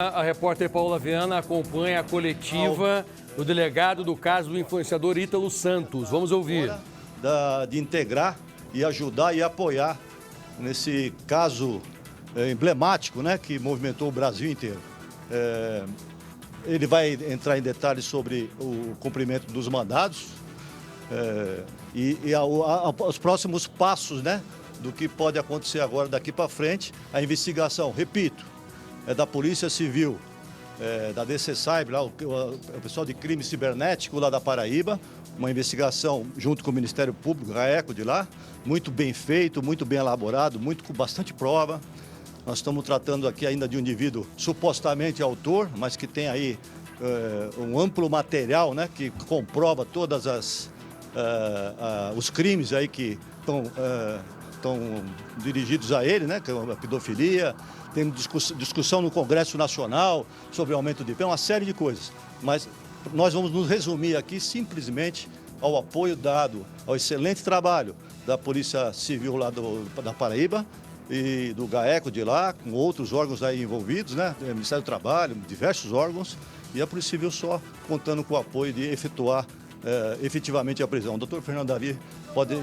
A repórter Paula Viana acompanha a coletiva do delegado do caso do influenciador Ítalo Santos. Vamos ouvir. De integrar e ajudar e apoiar nesse caso emblemático, né, que movimentou o Brasil inteiro. Ele vai entrar em detalhes sobre o cumprimento dos mandados os próximos passos, né, do que pode acontecer agora daqui para frente. A investigação, repito, é da Polícia Civil, da DCSAIB, lá, o pessoal de crime cibernético lá da Paraíba, uma investigação junto com o Ministério Público, GAECO de lá, muito bem feito, muito bem elaborado, com bastante prova. Nós estamos tratando aqui ainda de um indivíduo supostamente autor, mas que tem aí um amplo material, né, que comprova todas os crimes aí que estão dirigidos a ele, né, que é a pedofilia. Tem discussão no Congresso Nacional sobre aumento de pena, uma série de coisas. Mas nós vamos nos resumir aqui simplesmente ao apoio dado ao excelente trabalho da Polícia Civil lá da Paraíba e do GAECO de lá, com outros órgãos aí envolvidos, né? Ministério do Trabalho, diversos órgãos, e a Polícia Civil só contando com o apoio de efetuar efetivamente a prisão. O doutor Fernando Davi pode...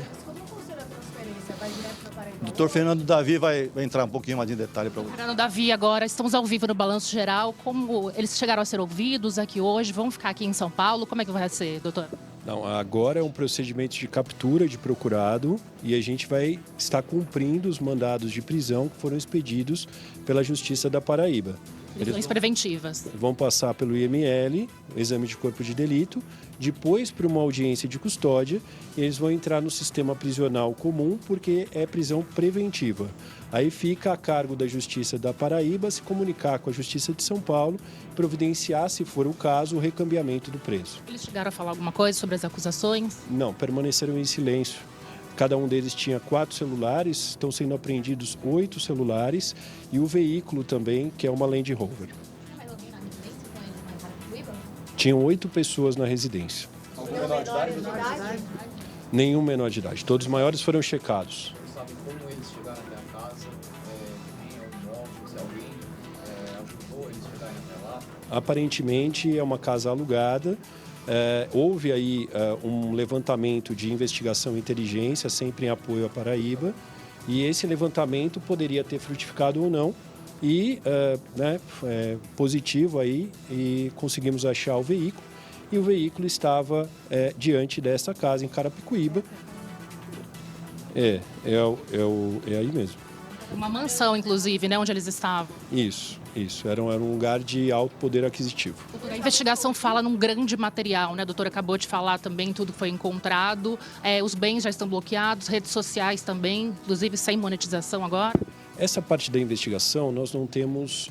Doutor Fernando Davi vai entrar um pouquinho mais em detalhe para você. Fernando Davi, agora estamos ao vivo no Balanço Geral. Como eles chegaram a ser ouvidos aqui hoje? Vão ficar aqui em São Paulo? Como é que vai ser, doutor? Não, agora é um procedimento de captura de procurado e a gente vai estar cumprindo os mandados de prisão que foram expedidos pela Justiça da Paraíba. Prisões preventivas. Vão passar pelo IML, exame de corpo de delito, depois para uma audiência de custódia e eles vão entrar no sistema prisional comum porque é prisão preventiva. Aí fica a cargo da Justiça da Paraíba se comunicar com a Justiça de São Paulo, providenciar, se for o caso, o recambiamento do preso. Eles chegaram a falar alguma coisa sobre as acusações? Não, permaneceram em silêncio. Cada um deles tinha 4 celulares, estão sendo apreendidos 8 celulares e o veículo também, que é uma Land Rover. Mas alguém na residência com eles na Carapicuíba? Tinham 8 pessoas na residência. Algum menor de idade? Nenhum menor de idade. Todos os maiores foram checados. Vocês sabem como eles chegaram até a casa? Tem algum óbvio, se alguém ajudou eles a chegarem até lá? Aparentemente é uma casa alugada. Houve aí um levantamento de investigação e inteligência, sempre em apoio à Paraíba, e esse levantamento poderia ter frutificado ou não, e positivo aí, e conseguimos achar o veículo, e o veículo estava diante dessa casa em Carapicuíba. É aí mesmo. Uma mansão, inclusive, né, onde eles estavam. Isso. Era um lugar de alto poder aquisitivo. A investigação fala num grande material, né? A doutora acabou de falar também tudo que foi encontrado. Os bens já estão bloqueados, redes sociais também, inclusive sem monetização agora. Essa parte da investigação nós não temos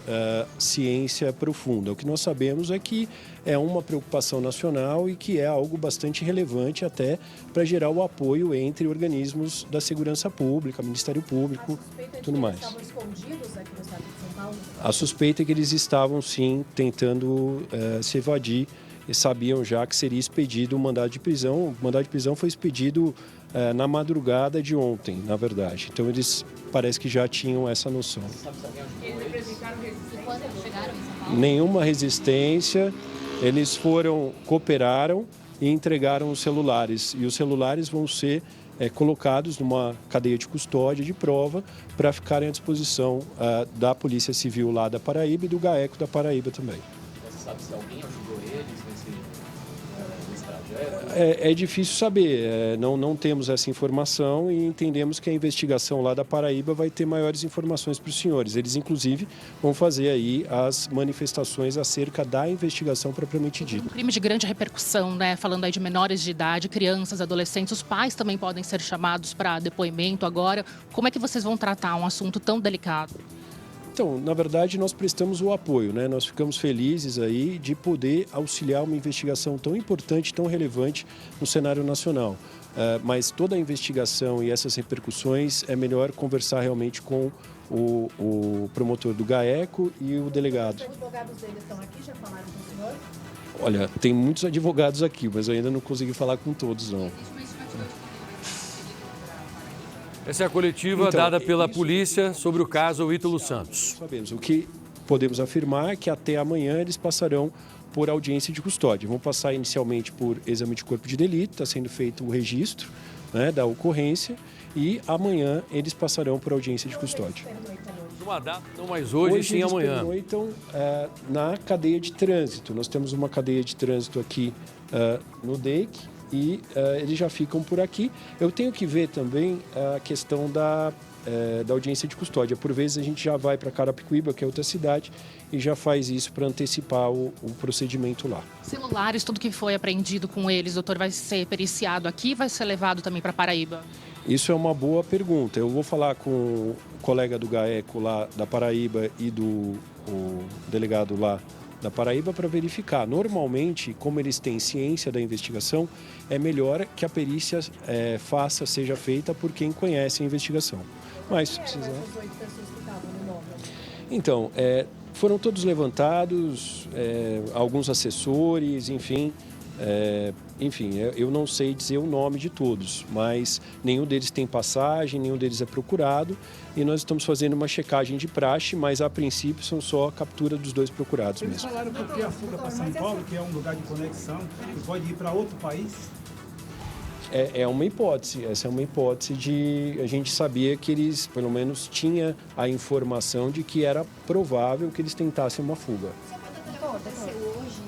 ciência profunda. O que nós sabemos é que é uma preocupação nacional e que é algo bastante relevante até para gerar o apoio entre organismos da segurança pública, Ministério Público e tudo mais. Estavam escondidos aqui no estado de São Paulo? A suspeita é que eles estavam, sim, tentando se evadir e sabiam já que seria expedido um mandado de prisão. O mandado de prisão foi expedido na madrugada de ontem, na verdade. Então, eles parece que já tinham essa noção. Eles apresentaram resistência? E quando eles chegaram em São Paulo? Nenhuma resistência. Eles cooperaram e entregaram os celulares. E os celulares vão ser colocados numa cadeia de custódia de prova para ficarem à disposição da Polícia Civil lá da Paraíba e do GAECO da Paraíba também. Você sabe se alguém ajudou eles nesse trajeto? É difícil saber, não temos essa informação e entendemos que a investigação lá da Paraíba vai ter maiores informações para os senhores. Eles, inclusive, vão fazer aí as manifestações acerca da investigação propriamente dita. Um crime de grande repercussão, né? Falando aí de menores de idade, crianças, adolescentes, os pais também podem ser chamados para depoimento agora. Como é que vocês vão tratar um assunto tão delicado? Então, na verdade, nós prestamos o apoio, né? Nós ficamos felizes aí de poder auxiliar uma investigação tão importante, tão relevante no cenário nacional. Mas toda a investigação e essas repercussões é melhor conversar realmente com o promotor do GAECO e o delegado. Os advogados deles estão aqui, já falaram com o senhor? Olha, tem muitos advogados aqui, mas eu ainda não consegui falar com todos, não. Essa é a coletiva dada pela polícia sobre o caso Ítalo Santos. Sabemos. O que podemos afirmar que até amanhã eles passarão por audiência de custódia. Vão passar inicialmente por exame de corpo de delito, está sendo feito o registro, né, da ocorrência, e amanhã eles passarão por audiência de custódia. Uma data, não mais hoje sim eles amanhã. pernoitam na cadeia de trânsito. Nós temos uma cadeia de trânsito aqui no DEIC e eles já ficam por aqui. Eu tenho que ver também a questão da audiência de custódia. Por vezes a gente já vai para Carapicuíba, que é outra cidade, e já faz isso para antecipar o procedimento lá. Celulares, tudo que foi apreendido com eles, doutor, vai ser periciado aqui, vai ser levado também para Paraíba? Isso é uma boa pergunta. Eu vou falar com o colega do GAECO lá da Paraíba e o delegado lá da Paraíba para verificar. Normalmente, como eles têm ciência da investigação, é melhor que a perícia seja feita por quem conhece a investigação. Mas se precisar... Então, foram todos levantados, alguns assessores, enfim... eu não sei dizer o nome de todos, mas nenhum deles tem passagem, nenhum deles é procurado e nós estamos fazendo uma checagem de praxe, mas a princípio são só a captura dos 2 procurados Eles mesmo. falaram porque a fuga para São Paulo, que é um lugar de conexão, e pode ir para outro país? É uma hipótese, essa é uma hipótese de... A gente sabia que eles, pelo menos, tinha a informação de que era provável que eles tentassem uma fuga. Hoje,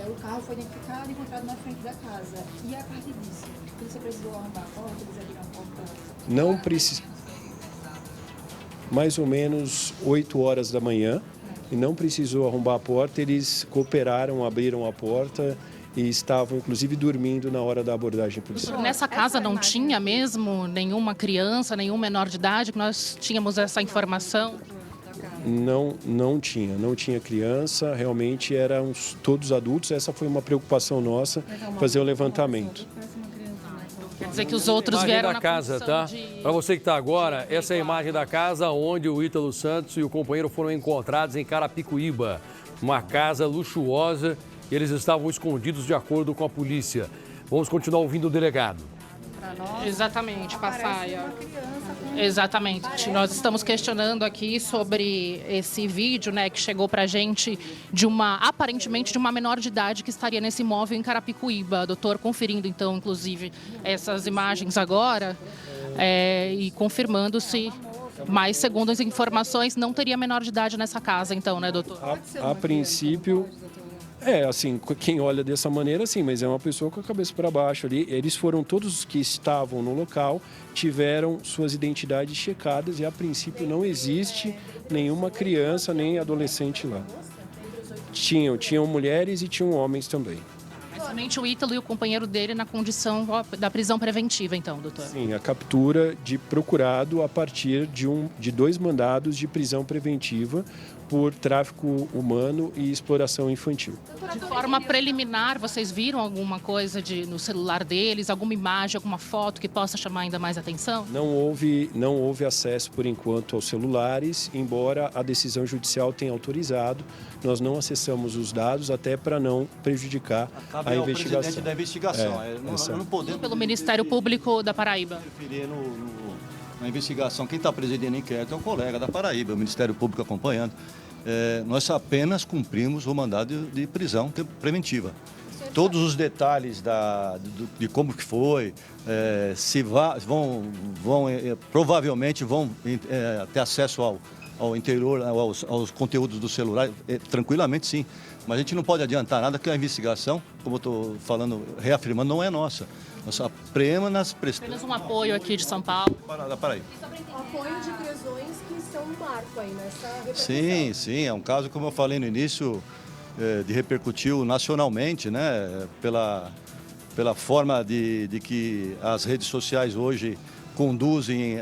o carro foi identificado e encontrado na frente da casa. E a partir disso, você precisou arrombar a porta, eles abriram a porta? Não precisa... Mais ou menos 8 horas da manhã, e não precisou arrombar a porta, eles cooperaram, abriram a porta e estavam, inclusive, dormindo na hora da abordagem policial. Nessa casa não tinha mesmo nenhuma criança, nenhum menor de idade, que nós tínhamos essa informação? Não tinha criança, realmente eram todos adultos. Essa foi uma preocupação nossa, fazer o levantamento. Quer dizer que os outros vieram na casa, tá? Para você que está agora, essa é a imagem da casa onde o Ítalo Santos e o companheiro foram encontrados em Carapicuíba. Uma casa luxuosa e eles estavam escondidos de acordo com a polícia. Vamos continuar ouvindo o delegado. Exatamente, Passaia. Exatamente. Nós estamos questionando aqui sobre esse vídeo, né, que chegou pra gente aparentemente de uma menor de idade que estaria nesse imóvel em Carapicuíba. Doutor, conferindo então, inclusive, essas imagens agora e confirmando se, mas segundo as informações, não teria menor de idade nessa casa, então, né, doutor? A princípio... assim, quem olha dessa maneira, sim, mas é uma pessoa com a cabeça para baixo ali. Eles foram todos os que estavam no local, tiveram suas identidades checadas e, a princípio, não existe nenhuma criança nem adolescente lá. Tinham mulheres e tinham homens também. Mas somente o Ítalo e o companheiro dele na condição da prisão preventiva, então, doutor? Sim, a captura de procurado a partir de 2 mandados de prisão preventiva por tráfico humano e exploração infantil. De forma preliminar, vocês viram alguma coisa no celular deles, alguma imagem, alguma foto que possa chamar ainda mais atenção? Não houve acesso, por enquanto, aos celulares, embora a decisão judicial tenha autorizado. Nós não acessamos os dados, até para não prejudicar a investigação. Presidente da investigação. Não podemos... Pelo Ministério Público da Paraíba. Na investigação, quem está presidindo o inquérito é um colega da Paraíba, o Ministério Público acompanhando. Nós apenas cumprimos o mandado de prisão preventiva. Todos os detalhes de como que foi, provavelmente vão ter acesso ao interior, aos conteúdos do celular, tranquilamente sim. Mas a gente não pode adiantar nada, porque a investigação, como eu estou falando, reafirmando, não é nossa. Nós apenas prestamos... Apenas um apoio aqui de São Paulo. Da Paraíba. Apoio de prisões que são um marco aí nessa Sim, repercussão. sim, é um caso, como eu falei no início, de repercutiu nacionalmente, né? Pela forma de que as redes sociais hoje conduzem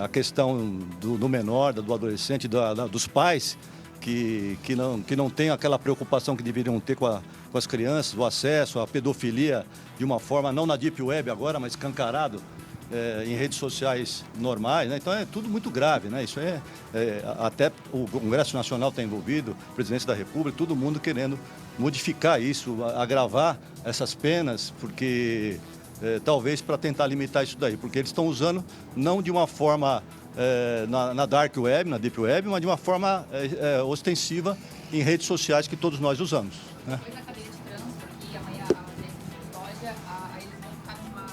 a questão do menor, do adolescente, dos pais, que não têm aquela preocupação que deveriam ter com as crianças, o acesso à pedofilia de uma forma, não na Deep Web agora, mas escancarado em redes sociais normais, né? Então é tudo muito grave, né? Isso até o Congresso Nacional está envolvido, a Presidência da República, todo mundo querendo modificar isso, agravar essas penas, porque talvez para tentar limitar isso daí, porque eles estão usando não de uma forma na Dark Web, na Deep Web, mas de uma forma ostensiva em redes sociais que todos nós usamos, né? Depois da cadeia de trânsito aqui, amanhã a audiência de custódia, eles vão ficar numa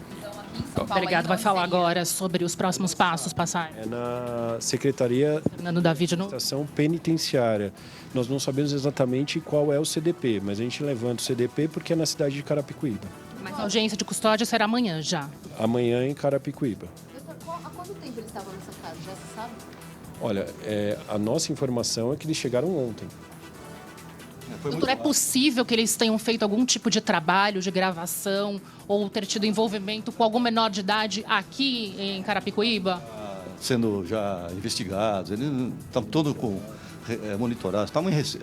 prisão aqui em São Paulo. Obrigado. Vai falar agora sobre os próximos passos, Passaia. É na Secretaria Fernando David de Administração Penitenciária. Nós não sabemos exatamente qual é o CDP, mas a gente levanta o CDP porque é na cidade de Carapicuíba. Mas a audiência de custódia será amanhã já. Amanhã em Carapicuíba. Há quanto tempo eles estavam nessa casa? Já se sabe? Olha, a nossa informação é que eles chegaram ontem. Doutor, é possível que eles tenham feito algum tipo de trabalho, de gravação, ou ter tido envolvimento com algum menor de idade aqui em Carapicuíba? Sendo já investigados, eles estão todos monitorados.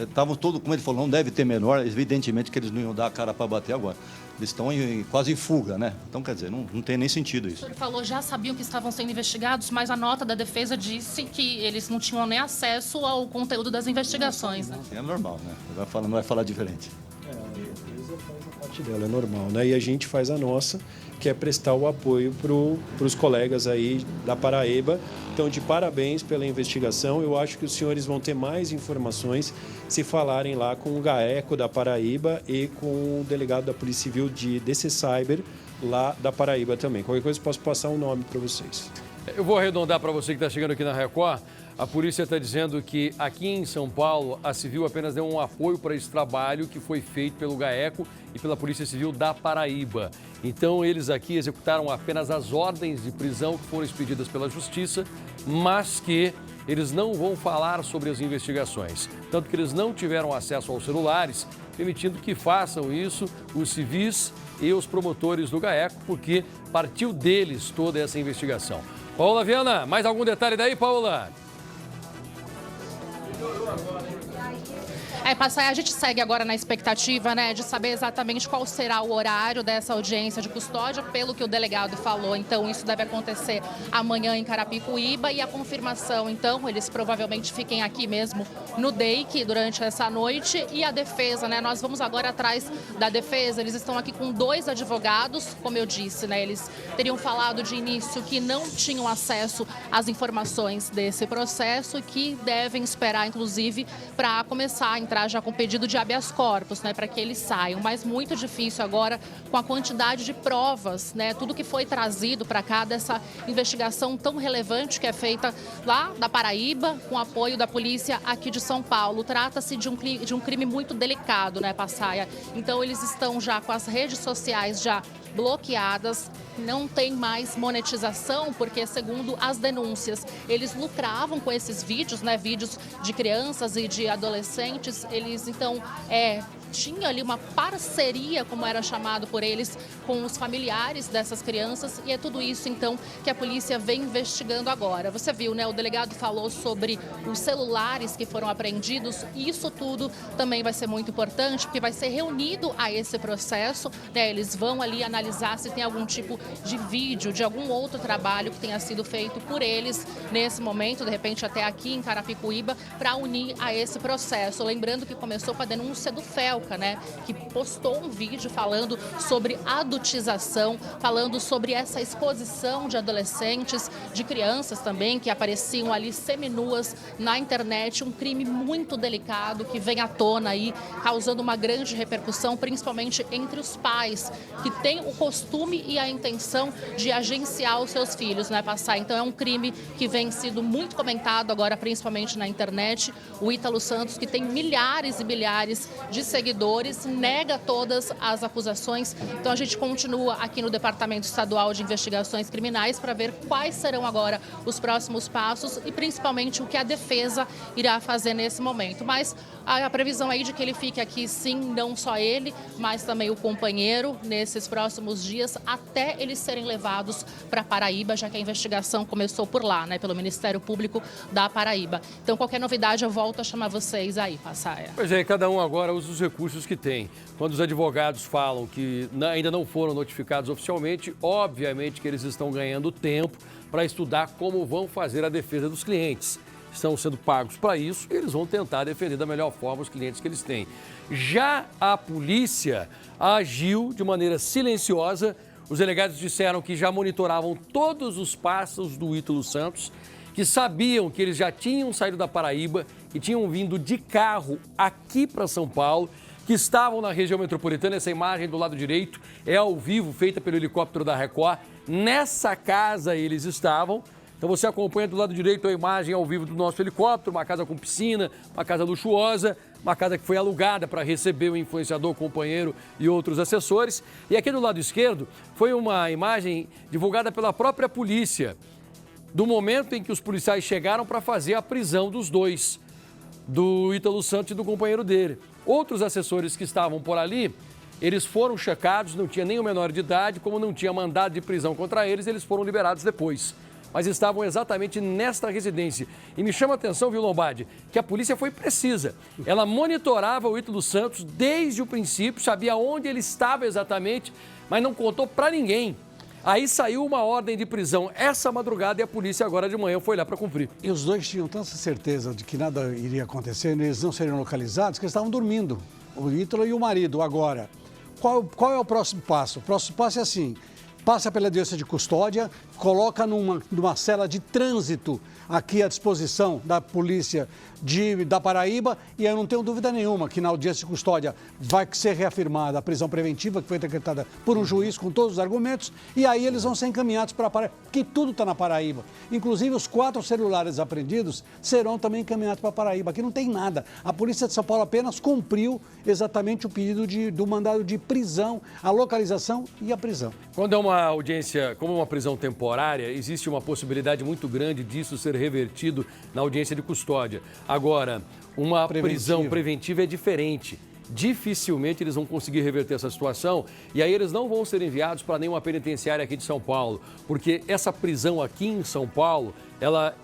Estavam todos, como ele falou, não deve ter menor, evidentemente que eles não iam dar a cara para bater agora. Eles estão quase em fuga, né? Então, quer dizer, não tem nem sentido isso. O senhor falou, já sabiam que estavam sendo investigados, mas a nota da defesa disse que eles não tinham nem acesso ao conteúdo das investigações, né? É normal, né? Não vai falar diferente. A empresa faz a parte dela, é normal, né? E a gente faz a nossa, que é prestar o apoio para os colegas aí da Paraíba. Então, de parabéns pela investigação. Eu acho que os senhores vão ter mais informações se falarem lá com o GAECO da Paraíba e com o delegado da Polícia Civil de DC Cyber lá da Paraíba também. Qualquer coisa, posso passar um nome para vocês. Eu vou arredondar para você que está chegando aqui na Record. A polícia está dizendo que aqui em São Paulo, a Civil apenas deu um apoio para esse trabalho que foi feito pelo GAECO e pela Polícia Civil da Paraíba. Então, eles aqui executaram apenas as ordens de prisão que foram expedidas pela Justiça, mas que eles não vão falar sobre as investigações. Tanto que eles não tiveram acesso aos celulares, permitindo que façam isso os civis e os promotores do GAECO, porque partiu deles toda essa investigação. Paula Viana, mais algum detalhe daí, Paula? Passaia, a gente segue agora na expectativa, né, de saber exatamente qual será o horário dessa audiência de custódia, pelo que o delegado falou. Então, isso deve acontecer amanhã em Carapicuíba e a confirmação, então, eles provavelmente fiquem aqui mesmo no DEIC durante essa noite. E a defesa, né, nós vamos agora atrás da defesa. Eles estão aqui com 2 advogados, como eu disse, né, eles teriam falado de início que não tinham acesso às informações desse processo e que devem esperar, inclusive, para começar a entrar já com pedido de habeas corpus, né, para que eles saiam. Mas muito difícil agora com a quantidade de provas, né, tudo que foi trazido para cá dessa investigação tão relevante que é feita lá da Paraíba, com apoio da polícia aqui de São Paulo. Trata-se de um crime muito delicado, né, Passaia? Então eles estão já com as redes sociais já bloqueadas, não tem mais monetização, porque, segundo as denúncias, eles lucravam com esses vídeos, né, vídeos de crianças e de adolescentes. Eles, então, tinha ali uma parceria, como era chamado por eles, com os familiares dessas crianças, e é tudo isso, então, que a polícia vem investigando agora. Você viu, né, o delegado falou sobre os celulares que foram apreendidos, e isso tudo também vai ser muito importante, porque vai ser reunido a esse processo, né, eles vão ali analisar se tem algum tipo de vídeo, de algum outro trabalho que tenha sido feito por eles nesse momento, de repente até aqui em Carapicuíba, para unir a esse processo. Lembrando que começou com a denúncia do Felca, né, que postou um vídeo falando sobre adultização, falando sobre essa exposição de adolescentes, de crianças também, que apareciam ali seminuas na internet, um crime muito delicado que vem à tona aí, causando uma grande repercussão, principalmente entre os pais, que têm o costume e a intenção de agenciar os seus filhos, né, Passar. Então é um crime que vem sido muito comentado agora, principalmente na internet. O Ítalo Santos, que tem milhares e milhares de seguidores, nega todas as acusações. Então a gente continua aqui no Departamento Estadual de Investigações Criminais para ver quais serão agora os próximos passos e principalmente o que a defesa irá fazer nesse momento. Mas a previsão aí de que ele fique aqui, sim, não só ele, mas também o companheiro, nesses próximos dias, até eles serem levados para Paraíba, já que a investigação começou por lá, né, pelo Ministério Público da Paraíba. Então, qualquer novidade, eu volto a chamar vocês aí, Passaia. Pois é, cada um agora usa os recursos que tem. Quando os advogados falam que ainda não foram notificados oficialmente, obviamente que eles estão ganhando tempo para estudar como vão fazer a defesa dos clientes. Estão sendo pagos para isso e eles vão tentar defender da melhor forma os clientes que eles têm. Já a polícia agiu de maneira silenciosa Os delegados disseram que já monitoravam todos os passos do Ítalo Santos, que sabiam que eles já tinham saído da Paraíba, que tinham vindo de carro aqui para São Paulo, que estavam na região metropolitana. Essa imagem do lado direito é ao vivo, feita pelo helicóptero da Record. Nessa casa eles estavam. Então você acompanha do lado direito a imagem ao vivo do nosso helicóptero, uma casa com piscina, uma casa luxuosa, uma casa que foi alugada para receber o influenciador, companheiro e outros assessores. E aqui do lado esquerdo foi uma imagem divulgada pela própria polícia, do momento em que os policiais chegaram para fazer a prisão dos dois, do Ítalo Santos e do companheiro dele. Outros assessores que estavam por ali, eles foram checados, não tinha nenhum menor de idade, como não tinha mandado de prisão contra eles, eles foram liberados depois. Mas estavam exatamente nesta residência. E me chama a atenção, viu, Lombardi, que a polícia foi precisa. Ela monitorava o Ítalo Santos desde o princípio, sabia onde ele estava exatamente, mas não contou para ninguém. Aí saiu uma ordem de prisão essa madrugada e a polícia agora de manhã foi lá para cumprir. E os dois tinham tanta certeza de que nada iria acontecer, eles não seriam localizados, que eles estavam dormindo, o Ítalo e o marido. Agora, qual é o próximo passo? O próximo passo é assim: passa pela audiência de custódia, coloca numa cela de trânsito aqui à disposição da polícia da Paraíba, e eu não tenho dúvida nenhuma que na audiência de custódia vai ser reafirmada a prisão preventiva, que foi decretada por um juiz com todos os argumentos, e aí eles vão ser encaminhados para a Paraíba, porque tudo está na Paraíba. Inclusive os 4 celulares apreendidos serão também encaminhados para a Paraíba. Aqui não tem nada. A Polícia de São Paulo apenas cumpriu exatamente o pedido do mandado de prisão, a localização e a prisão. Quando é uma audiência, como uma prisão temporária, existe uma possibilidade muito grande disso ser revertido na audiência de custódia. Agora, uma prisão preventiva é diferente. Dificilmente eles vão conseguir reverter essa situação e aí eles não vão ser enviados para nenhuma penitenciária aqui de São Paulo, porque essa prisão aqui em São Paulo, ela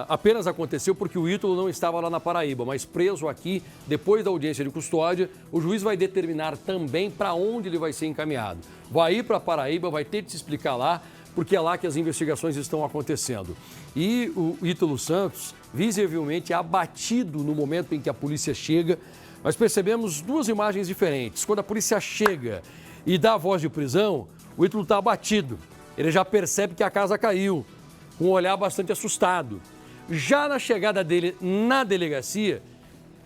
apenas aconteceu porque o Ítalo não estava lá na Paraíba, mas preso aqui, depois da audiência de custódia, o juiz vai determinar também para onde ele vai ser encaminhado. Vai ir para a Paraíba, vai ter de se explicar lá, porque é lá que as investigações estão acontecendo. E o Ítalo Santos, visivelmente abatido no momento em que a polícia chega, nós percebemos 2 imagens diferentes. Quando a polícia chega e dá a voz de prisão, o Ítalo está abatido. Ele já percebe que a casa caiu, com um olhar bastante assustado. Já na chegada dele na delegacia,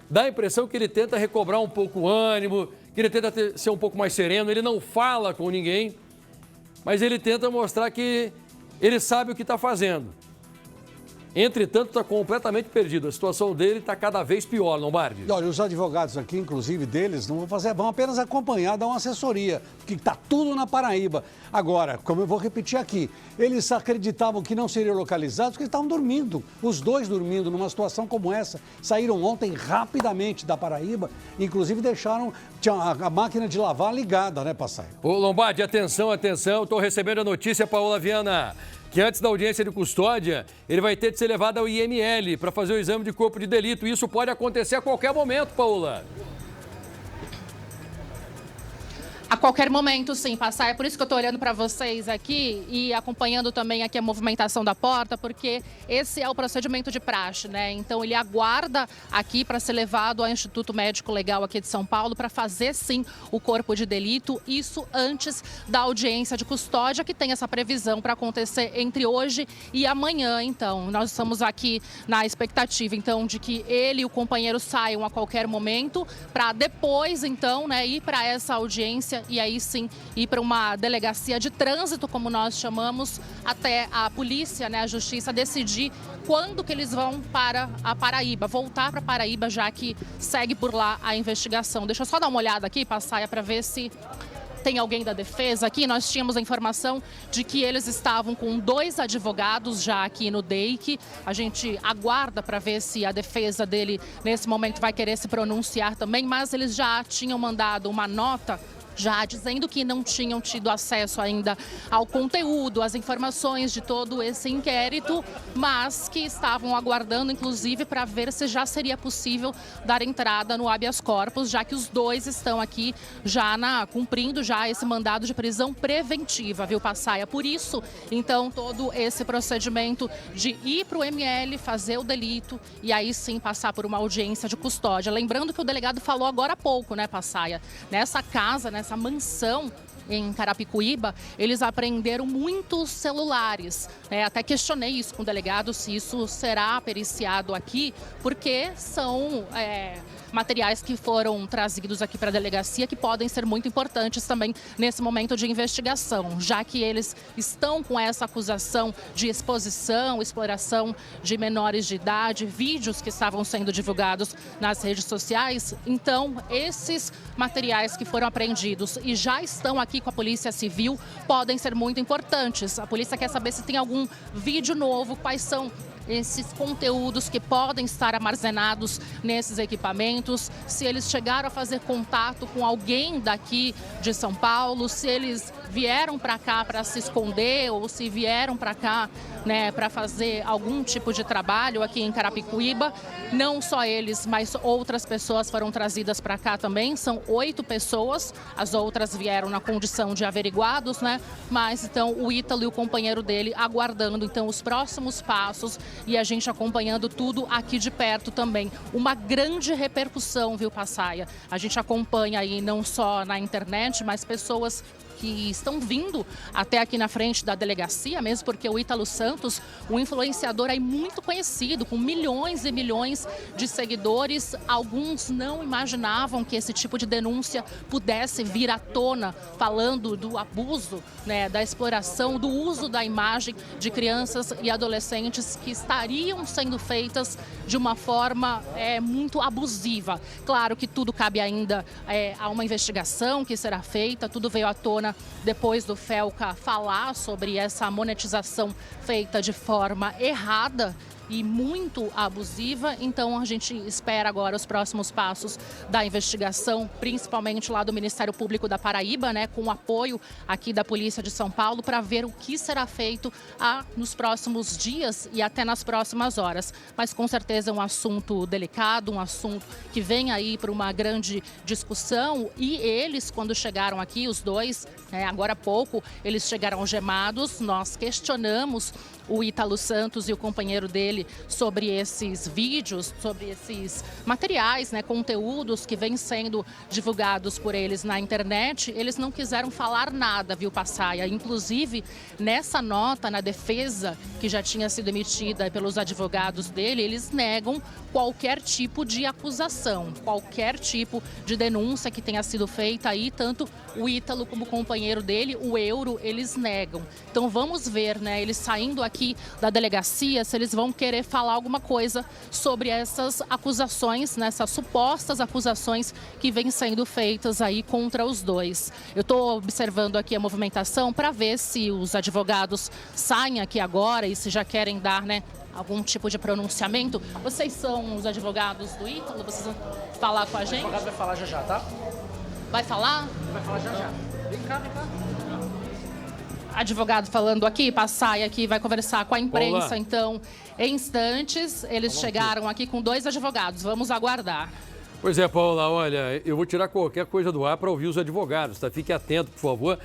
dá a impressão que ele tenta recobrar um pouco o ânimo, que ele tenta ser um pouco mais sereno, ele não fala com ninguém, mas ele tenta mostrar que ele sabe o que está fazendo. Entretanto, está completamente perdido. A situação dele está cada vez pior, Lombardi. E olha, os advogados aqui, inclusive deles, não vão fazer, vão apenas acompanhar, dar uma assessoria, porque está tudo na Paraíba. Agora, como eu vou repetir aqui, eles acreditavam que não seriam localizados porque estavam dormindo. Os dois dormindo numa situação como essa. Saíram ontem rapidamente da Paraíba, inclusive deixaram a máquina de lavar ligada, né, Passaia? Ô, Lombardi, atenção, atenção. Estou recebendo a notícia, Paola Viana, que antes da audiência de custódia, ele vai ter de ser levado ao IML para fazer o exame de corpo de delito. Isso pode acontecer a qualquer momento, Paola. A qualquer momento, sim, passar. É por isso que eu estou olhando para vocês aqui e acompanhando também aqui a movimentação da porta, porque esse é o procedimento de praxe, né? Então, ele aguarda aqui para ser levado ao Instituto Médico Legal aqui de São Paulo para fazer, sim, o corpo de delito. Isso antes da audiência de custódia, que tem essa previsão para acontecer entre hoje e amanhã. Então, nós estamos aqui na expectativa, então, de que ele e o companheiro saiam a qualquer momento para depois, então, né, ir para essa audiência e aí sim ir para uma delegacia de trânsito, como nós chamamos, até a polícia, né, a justiça decidir quando que eles vão para a Paraíba, voltar para a Paraíba, já que segue por lá a investigação. Deixa eu só dar uma olhada aqui, Passaia, para ver se tem alguém da defesa aqui. Nós tínhamos a informação de que eles estavam com 2 advogados já aqui no DEIC. A gente aguarda para ver se a defesa dele, nesse momento, vai querer se pronunciar também, mas eles já tinham mandado uma nota já dizendo que não tinham tido acesso ainda ao conteúdo, às informações de todo esse inquérito, mas que estavam aguardando, inclusive, para ver se já seria possível dar entrada no habeas corpus, já que os 2 estão aqui já cumprindo já esse mandado de prisão preventiva, viu, Passaia? Por isso, então, todo esse procedimento de ir para o ML, fazer o delito e aí sim passar por uma audiência de custódia. Lembrando que o delegado falou agora há pouco, né, Passaia? Nessa casa, nessa mansão, em Carapicuíba, eles apreenderam muitos celulares. Até questionei isso com o delegado, se isso será periciado aqui, porque são materiais que foram trazidos aqui para a delegacia que podem ser muito importantes também nesse momento de investigação, já que eles estão com essa acusação de exposição, exploração de menores de idade, vídeos que estavam sendo divulgados nas redes sociais. Então, esses materiais que foram apreendidos e já estão aqui com a Polícia Civil podem ser muito importantes. A polícia quer saber se tem algum vídeo novo, quais são esses conteúdos que podem estar armazenados nesses equipamentos, se eles chegaram a fazer contato com alguém daqui de São Paulo, se eles vieram para cá para se esconder ou se vieram para cá, para fazer algum tipo de trabalho aqui em Carapicuíba. Não só eles, mas outras pessoas foram trazidas para cá também. São 8 pessoas, as outras vieram na condição de averiguados, Mas então o Ítalo e o companheiro dele aguardando então os próximos passos e a gente acompanhando tudo aqui de perto também. Uma grande repercussão, viu, Passaia? A gente acompanha aí não só na internet, mas pessoas que estão vindo até aqui na frente da delegacia, mesmo porque o Ítalo Santos, um influenciador aí muito conhecido, com milhões e milhões de seguidores, alguns não imaginavam que esse tipo de denúncia pudesse vir à tona, falando do abuso, da exploração, do uso da imagem de crianças e adolescentes que estariam sendo feitas de uma forma muito abusiva. Claro que tudo cabe ainda a uma investigação que será feita, tudo veio à tona depois do Felca falar sobre essa monetização feita de forma errada e muito abusiva. Então a gente espera agora os próximos passos da investigação, principalmente lá do Ministério Público da Paraíba, com o apoio aqui da Polícia de São Paulo, para ver o que será feito nos próximos dias e até nas próximas horas. Mas com certeza é um assunto delicado, um assunto que vem aí para uma grande discussão. E eles, quando chegaram aqui, os dois, agora há pouco, eles chegaram algemados. Nós questionamos o Ítalo Santos e o companheiro dele sobre esses vídeos, sobre esses materiais, conteúdos que vêm sendo divulgados por eles na internet. Eles não quiseram falar nada, viu, Passaia? Inclusive, nessa nota, na defesa que já tinha sido emitida pelos advogados dele, eles negam qualquer tipo de acusação, qualquer tipo de denúncia que tenha sido feita aí, tanto o Ítalo como o companheiro dele, o Euro, eles negam. Então vamos ver, eles saindo aqui da delegacia, se eles vão querer falar alguma coisa sobre essas acusações, essas supostas acusações que vêm sendo feitas aí contra os dois. Eu estou observando aqui a movimentação para ver se os advogados saem aqui agora e se já querem dar, algum tipo de pronunciamento. Vocês são os advogados do Ítalo? Vocês vão falar com a gente? O advogado vai falar já, tá? Vai falar? Vai falar já. Vem cá. Advogado falando aqui, Passaia aqui, vai conversar com a imprensa. Olá. Então, em instantes, eles chegaram aqui com 2 advogados. Vamos aguardar. Pois é, Paula, olha, eu vou tirar qualquer coisa do ar para ouvir os advogados, tá? Fique atento, por favor.